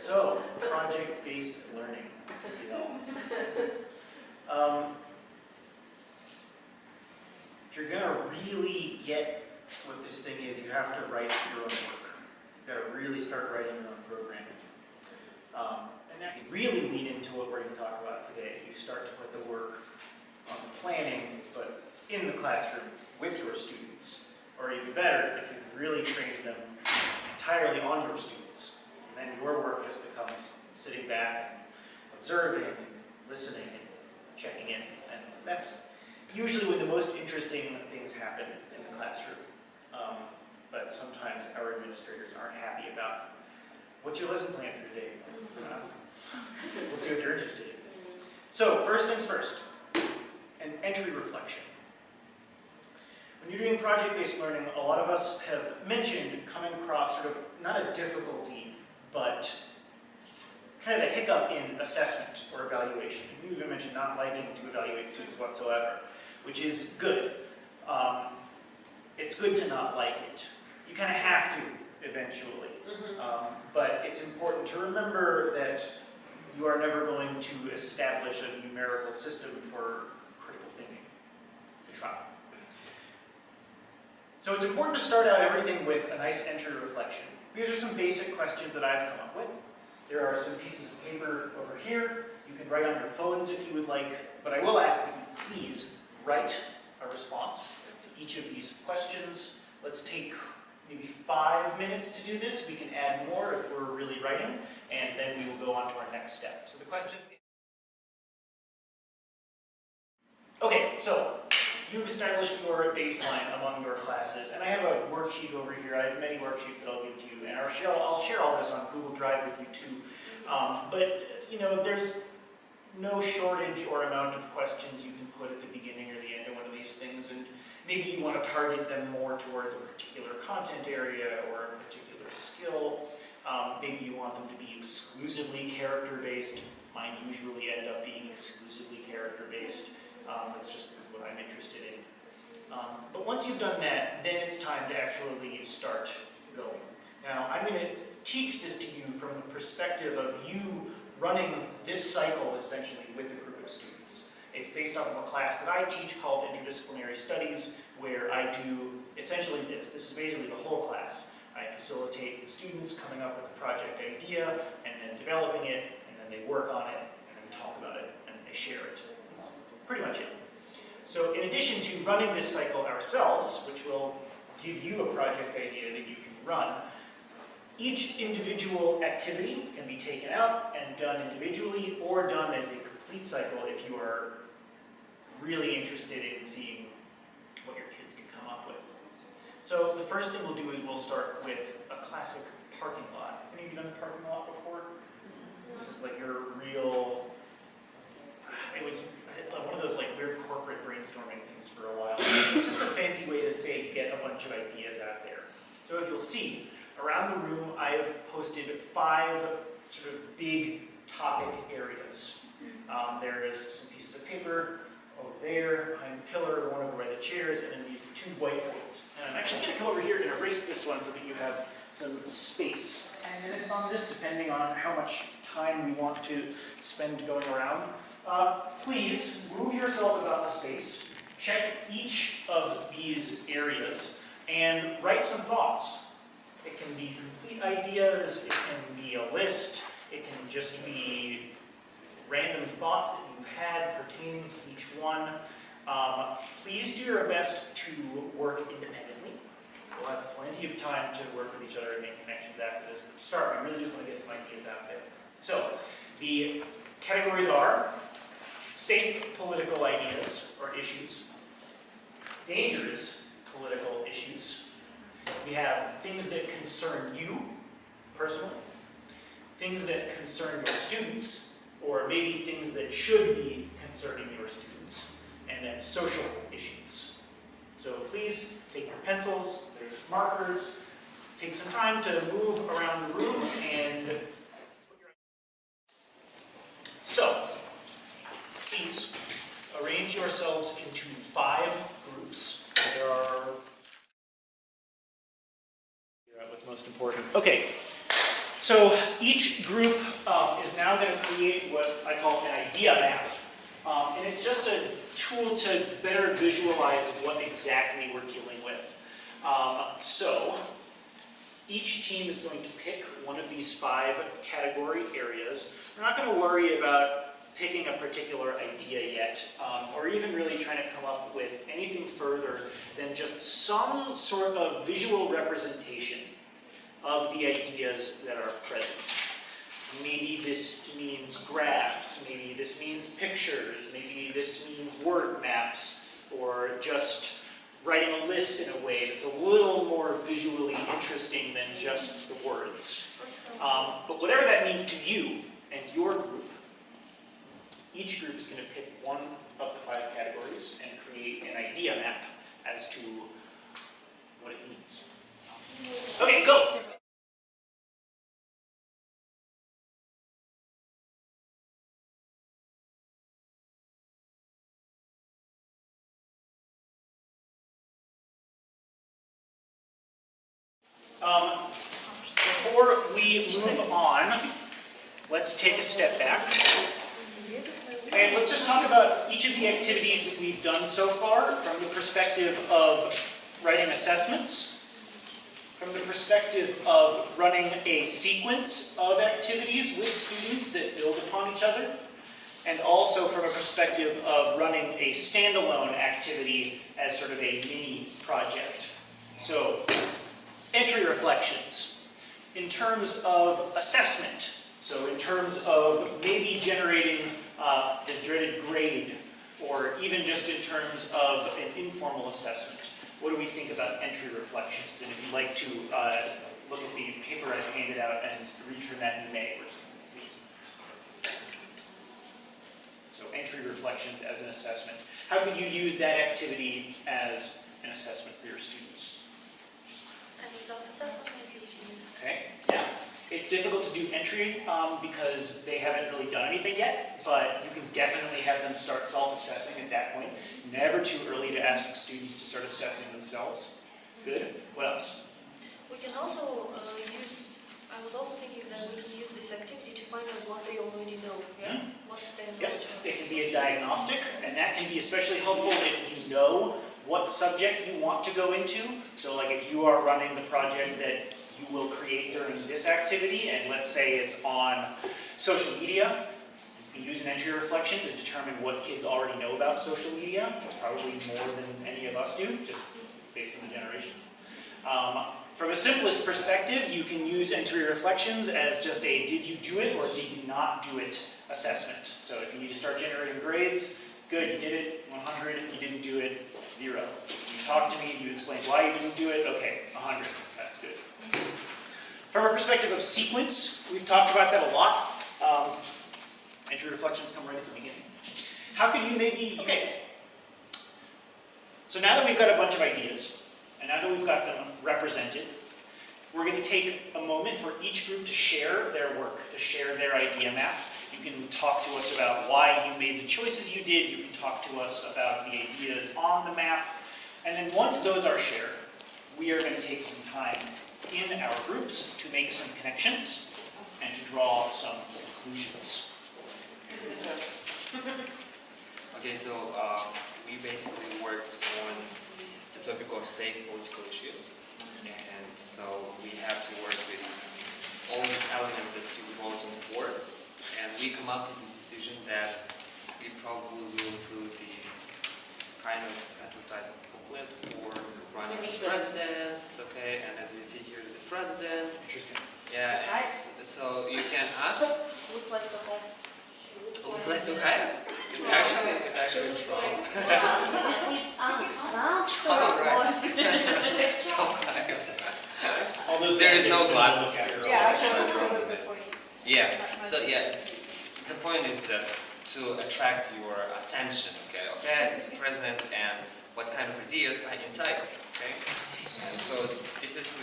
So, project-based learning. If you're going to really get what this thing is, you have to write your own work. You've got to really start writing your own programming. And that can really lead into what we're going to talk about today. You start to put the work on the planning, but in the classroom with your students. Or even better, if you've really trained them entirely on your students. And then your work just becomes sitting back and observing and listening and checking in. And that's usually when the most interesting things happen in the classroom. But sometimes our administrators aren't happy about what's your lesson plan for today. We'll see what they're interested in. So first things first, an entry reflection. When you're doing project-based learning, a lot of us have mentioned coming across sort of not a difficulty, but kind of a hiccup in assessment or evaluation. You even mentioned not liking to evaluate students whatsoever, which is good. It's good to not like it. You kind of have to eventually. But it's important to remember that you are never going to establish a numerical system for critical thinking. To try. So it's important to start out everything with a nice entry reflection. These are some basic questions that I've come up with. There are some pieces of paper over here. You can write on your phones if you would like, but I will ask that you please write a response to each of these questions. Let's take maybe 5 minutes to do this. We can add more if we're really writing, and then we will go on to our next step. So the questions. Okay, so you've established your baseline among your classes, and I have a worksheet over here. I have many worksheets that I'll give to you, and I'll share all this on Google Drive with you too. But you know, there's no shortage or amount of questions you can put at the beginning or the end of one of these things, and maybe you want to target them more towards a particular content area or a particular skill. Maybe you want them to be exclusively character-based. Mine usually end up being exclusively character-based. That's just what I'm interested in. But once you've done that, then it's time to actually start going. Now, I'm going to teach this to you from the perspective of you running this cycle, essentially, with a group of students. It's based off of a class that I teach called Interdisciplinary Studies, where I do essentially this. This is basically the whole class. I facilitate the students coming up with a project idea, and then developing it, and then they work on it, and then talk about it, and they share it. That's pretty much it. So in addition to running this cycle ourselves, which will give you a project idea that you can run, each individual activity can be taken out and done individually or done as a complete cycle if you are really interested in seeing what your kids can come up with. So the first thing we'll do is we'll start with a classic parking lot. Any of you done a parking lot before? This is like your real, it was one of those like weird corporate brainstorming things for a while. It's just a fancy way to say get a bunch of ideas out there. So if you'll see, around the room I have posted 5 sort of big topic areas. There is some pieces of paper over there, behind the pillar, one over by the chairs, and then these 2 whiteboards. And I'm actually going to come over here and erase this one so that you have some space. And it's on this depending on how much time we want to spend going around. Please move yourself about the space, check each of these areas, and write some thoughts. It can be complete ideas, it can be a list, it can just be random thoughts that you've had pertaining to each one. Please do your best to work independently. We'll have plenty of time to work with each other and make connections after this. But to start, we really just want to get some ideas out there. So, the categories are safe political ideas or issues, dangerous political issues. We have things that concern you personally, things that concern your students, or maybe things that should be concerning your students, and then social issues. So please take your pencils, there's markers, take some time to move around the room and put your... So, please arrange yourselves into 5 groups. There are... Figure out what's most important. Okay, so each each group is now going to create what I call an idea map. And it's just a tool to better visualize what exactly we're dealing with. So each team is going to pick one of these 5 category areas. We're not going to worry about picking a particular idea yet, or even really trying to come up with anything further than just some sort of visual representation of the ideas that are present. Maybe this means graphs, maybe this means pictures, maybe this means word maps, or just writing a list in a way that's a little more visually interesting than just the words. But whatever that means to you and your group, each group is going to pick one of the 5 categories and create an idea map as to what it means. Okay, go! Before we move on, let's take a step back. And let's just talk about each of the activities that we've done so far from the perspective of writing assessments, from the perspective of running a sequence of activities with students that build upon each other, and also from a perspective of running a standalone activity as sort of a mini project. So, entry reflections. In terms of assessment, so in terms of maybe generating the dreaded grade, or even just in terms of an informal assessment, what do we think about entry reflections? And if you'd like to look at the paper I've handed out and read from that, you may. So entry reflections as an assessment. How could you use that activity as an assessment for your students? As a self-assessment, maybe. Okay, yeah. It's difficult to do entry because they haven't really done anything yet, but you can definitely have them start self-assessing at that point. Never too early to ask students to start assessing themselves. Good. What else? We can also use, I was also thinking that we can use this activity to find out what they already know. Yeah? What's their knowledge of It can be a diagnostic, and that can be especially helpful if you know what subject you want to go into. So like if you are running the project that you will create during this activity, and let's say it's on social media, you can use an entry reflection to determine what kids already know about social media. It's probably more than any of us do, just based on the generations. From a simplest perspective, you can use entry reflections as just a did you do it or did you not do it assessment. So if you need to start generating grades, good, you did it, 100, you didn't do it, 0. You talked to me, you explained why you didn't do it, okay, 100, that's good. From a perspective of sequence, we've talked about that a lot. Entry reflections come right at the beginning. How could you maybe, okay, so now that we've got a bunch of ideas, and now that we've got them represented, we're going to take a moment for each group to share their work, to share their idea map. You can talk to us about why you made the choices you did. You can talk to us about the ideas on the map. And then once those are shared, we are going to take some time in our groups to make some connections and to draw some conclusions. Okay, so we basically worked on the topic of safe political issues. And so we had to work with all these elements that you wrote on the board. And we come up to the decision that we probably will do the kind of advertising booklet for running for presidents, okay? And as you see here, the president. Interesting. Yeah, and so you can Looks like the whole. looks like to have. It's actually strong. There is no glasses here. Yeah. So yeah, the point is that to attract your attention, okay, of the president and what kind of ideas are inside, okay. And so this is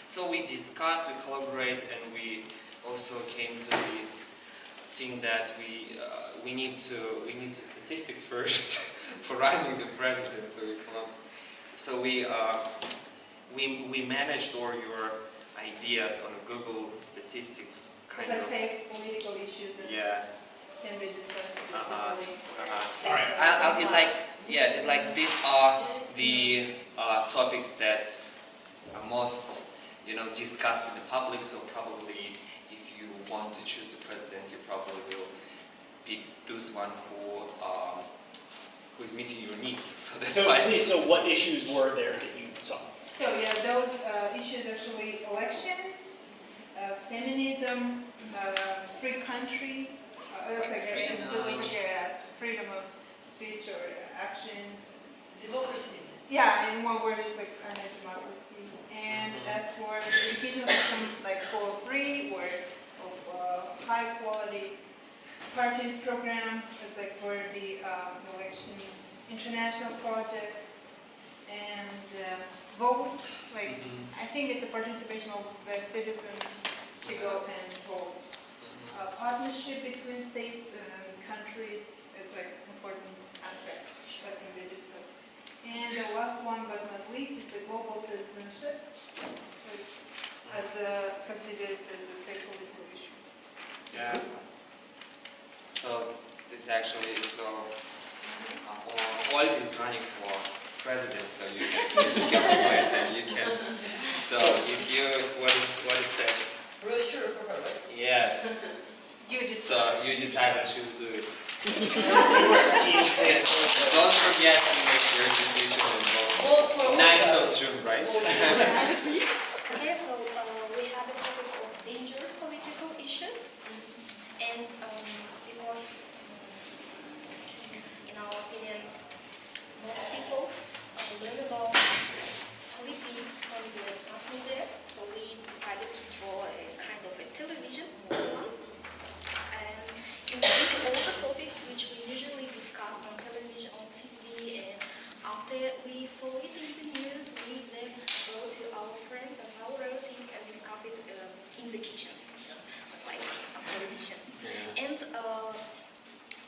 so we discuss, we collaborate, and we also came to the thing that we need to statistic first for running the president. So we come up. So we managed all your ideas on Google statistics, kind Let's of. say political issues that Yeah. can be discussed. All right. It's like these are the topics that are most, discussed in the public. So probably, if you want to choose the president, you probably will pick those one who is meeting your needs. So that's why. So what issues were there that you saw? So yeah, those issues actually elections, feminism, free country, freedom of speech or actions. Democracy. Yeah, in one word, it's like kind of democracy. And as for the education system, like for free or of high quality parties program, it's like for the elections, international projects, and vote. Like I think it's a participation of the citizens to go and vote. Partnership between states and countries is like an important aspect that can be discussed. And the last one, but not least, is the global citizenship, which is considered as a psychological issue. Yeah. So this actually Olga is running for president, so you can. This is your point, and you can. So if you what it says. Brochure for her, right? Yes. So you decided she will do it. Don't forget to make your decision on vote. 9th of June, right? Okay, so we have a topic of dangerous political issues, and because in our opinion, most people learn about politics from the mass media, so we decided to draw a kind of a television one, and include all the topics which we usually discuss on television, on TV, and after we saw it in the news, we then go to our friends and our relatives and discuss it in the kitchens, like some politicians. And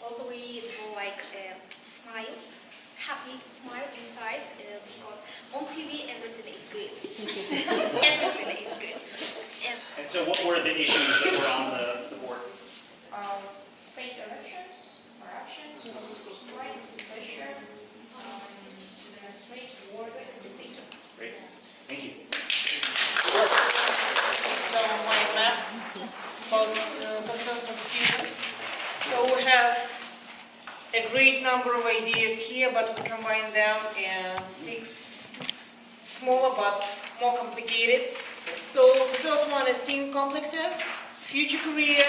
also we draw like a smile, happy smile inside, because on TV everything is good. Everything is good. And so what were the issues that were on the board? Fake elections, corruption, political strikes, pressure, to demonstrate war debate. Great. Thank you. So my map concerns of students. So we have a great number of ideas here, but we combine them in 6 smaller but more complicated. So the first one is teen complexes, future career.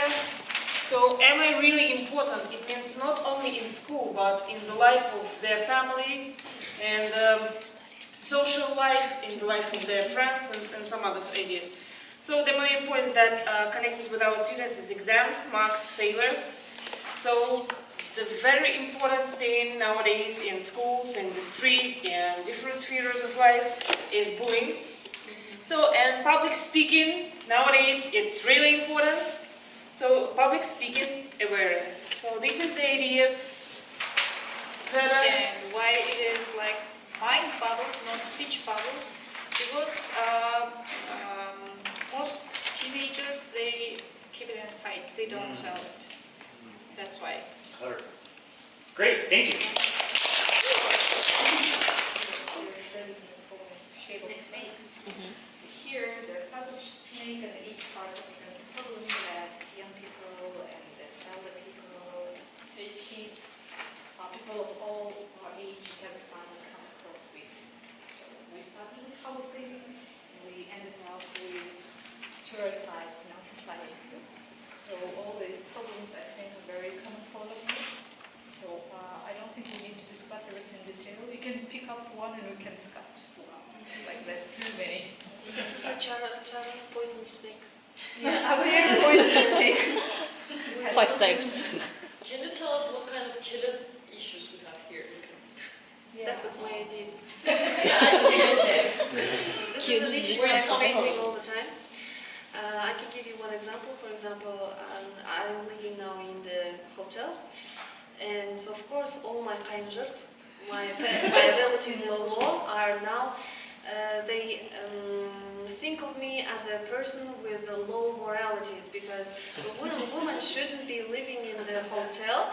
So am I really important? It means not only in school, but in the life of their families and social life, in the life of their friends and some other ideas. So the main points that connected with our students is exams, marks, failures. So the very important thing nowadays in schools, in the street, in different spheres of life is bullying. So, and public speaking, nowadays it's really important. So, public speaking awareness. So, this is the ideas that And why it is like mind bubbles, not speech bubbles? Because most teenagers, they keep it inside, they don't tell it. That's why. Clever. Great. Thank you. Shape of snake. Here, the puzzle snake and each part represents a problem that young people and elder people, face kids, people of all our age have assignment come across with. So we started with housing, and we ended up with stereotypes in our society. So all these problems, I think, are very common for all of you. So I don't think we need to discuss everything in detail. We can pick up one and we can discuss just one. Like that, too many. This is a charm poison snake. Yeah, a very poisonous snake. What types? Can you tell us what kind of killer issues we have here in Greece? That was my idea. This Cute. is an issue Where I'm it's facing all the time. I can give you one example. For example, I'm living now in the hotel, and of course all my kanjert, my relatives in law are now, they think of me as a person with low moralities, because a woman shouldn't be living in the hotel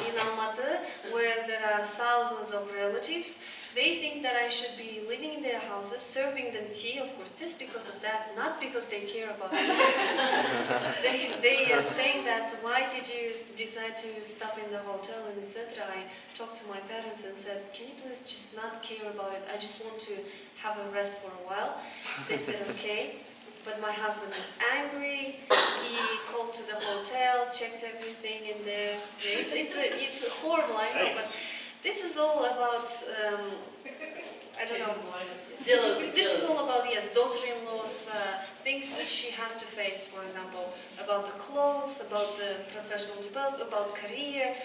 in Almaty where there are thousands of relatives. They think that I should be living in their houses, serving them tea, of course, just because of that, not because they care about me. They are saying that, why did you decide to stop in the hotel and etc. I talked to my parents and said, can you please just not care about it? I just want to have a rest for a while. They said, okay. But my husband is angry. He called to the hotel, checked everything in there. It's horrible, I know, but this is all about, I don't know, Jealousy. this is all about, yes, daughter-in-law's things which she has to face, for example, about the clothes, about the professional development, about career.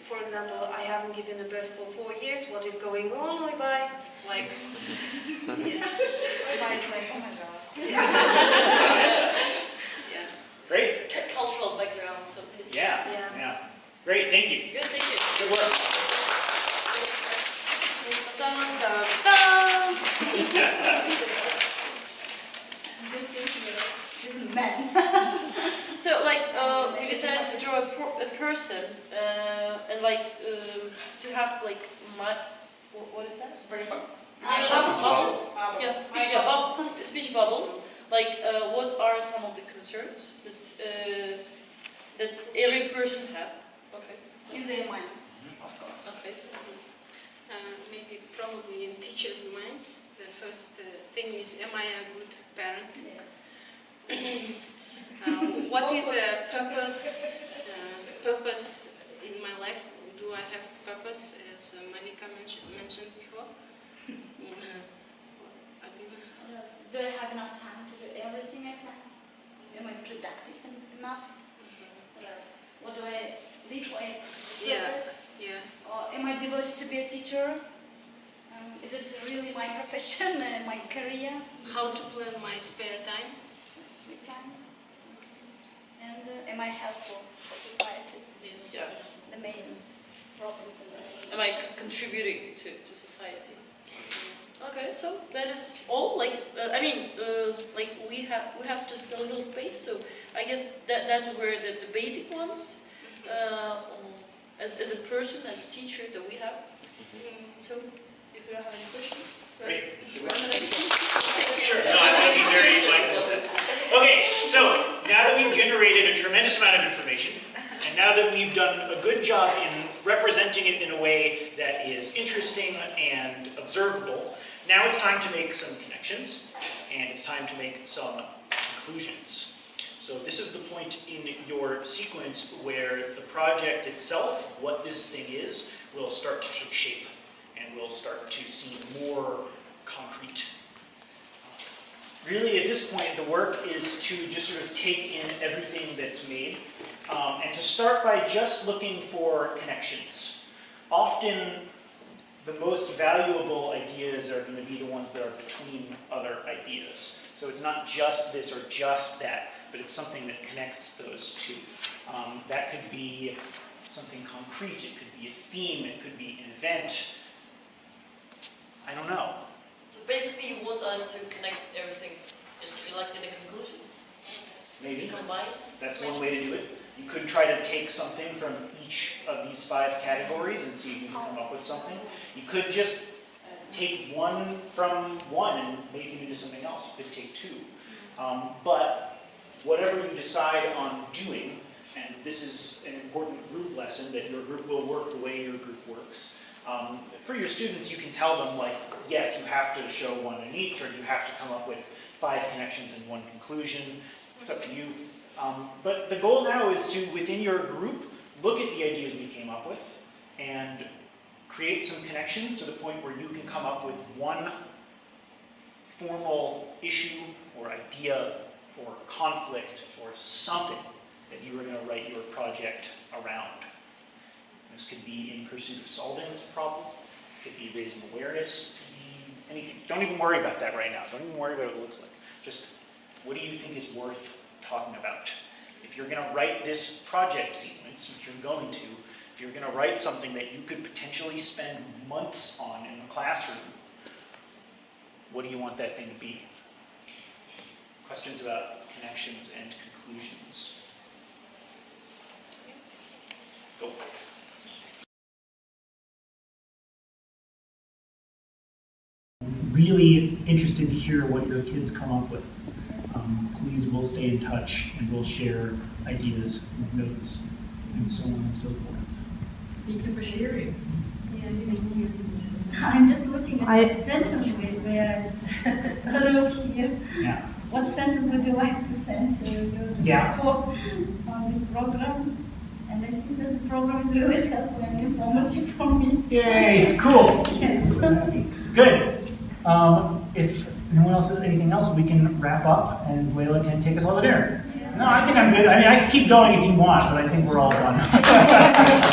For example, I haven't given a birth for 4 years, what is going on, Oibay? Like, yeah. Oibay is like, oh my god. Yeah. Great. Cultural background. So. Yeah. Yeah. Yeah. Great. Thank you. Good, thank you. Good work. Dun, dun, dun. This is men. So like we decided to draw a person and like to have like what is that? Bubbles. Yeah, speech bubbles. Like what are some of the concerns that every person have? Okay. In their minds, of course. Okay. Maybe probably in teachers' minds. The first thing is, am I a good parent? What is a purpose? Purpose in my life? Do I have purpose, as Monica mentioned before? Do I have enough time to do everything I plan? Am I productive enough? What do I live for as purpose? Yeah. Or am I devoted to be a teacher? Is it really my profession, my career? How to plan my spare time? Free time? And am I helpful for society? Yes. Yeah. The main problems in the Am I contributing to society? Okay, so that is all. Like like we have just a little space. So I guess that were the basic ones. As a person, as a teacher that we have. So if you don't have any questions. Great. Sure. No, I'm going to be very mindful of this. Okay, so now that we've generated a tremendous amount of information, and now that we've done a good job in representing it in a way that is interesting and observable, now it's time to make some connections, and it's time to make some conclusions. So this is the point in your sequence where the project itself, what this thing is, will start to take shape, and we'll start to see more concrete. Really, at this point, the work is to just sort of take in everything that's made, and to start by just looking for connections. Often, the most valuable ideas are going to be the ones that are between other ideas. So it's not just this or just that, but it's something that connects those two. That could be something concrete, it could be a theme, it could be an event. I don't know. So basically you want us to connect everything in a conclusion? Maybe. To combine? That's one way to do it. You could try to take something from each of these 5 categories and see if you can come up with something. You could just take one from one and make it into something else. You could take 2. But whatever you decide on doing, and this is an important group lesson, that your group will work the way your group works. For your students, you can tell them, like, yes, you have to show one in each, or you have to come up with 5 connections and 1 conclusion. It's up to you. But the goal now is to, within your group, look at the ideas we came up with and create some connections to the point where you can come up with one formal issue or idea or conflict or something that you were going to write your project around. This could be in pursuit of solving this problem, it could be raising awareness, it could be anything. Don't even worry about that right now. Don't even worry about what it looks like. Just, what do you think is worth talking about? If you're going to write this project sequence, if you're going to, if you're going to write something that you could potentially spend months on in the classroom, what do you want that thing to be? questions about connections and conclusions? Go. Really interested to hear what your kids come up with. Please, we'll stay in touch and we'll share ideas and notes and so on and so forth. Thank you for sharing. I'm just looking at the sentence where I just wrote here. Yeah. What sentence would you like to send to your school on this program? And I think that the program is really helpful and informative for me. Yay, cool. Yes. Good. If no one else has anything else, we can wrap up and Layla can take us all to dinner. No, I think I'm good. I mean, I can keep going if you want, but I think we're all done.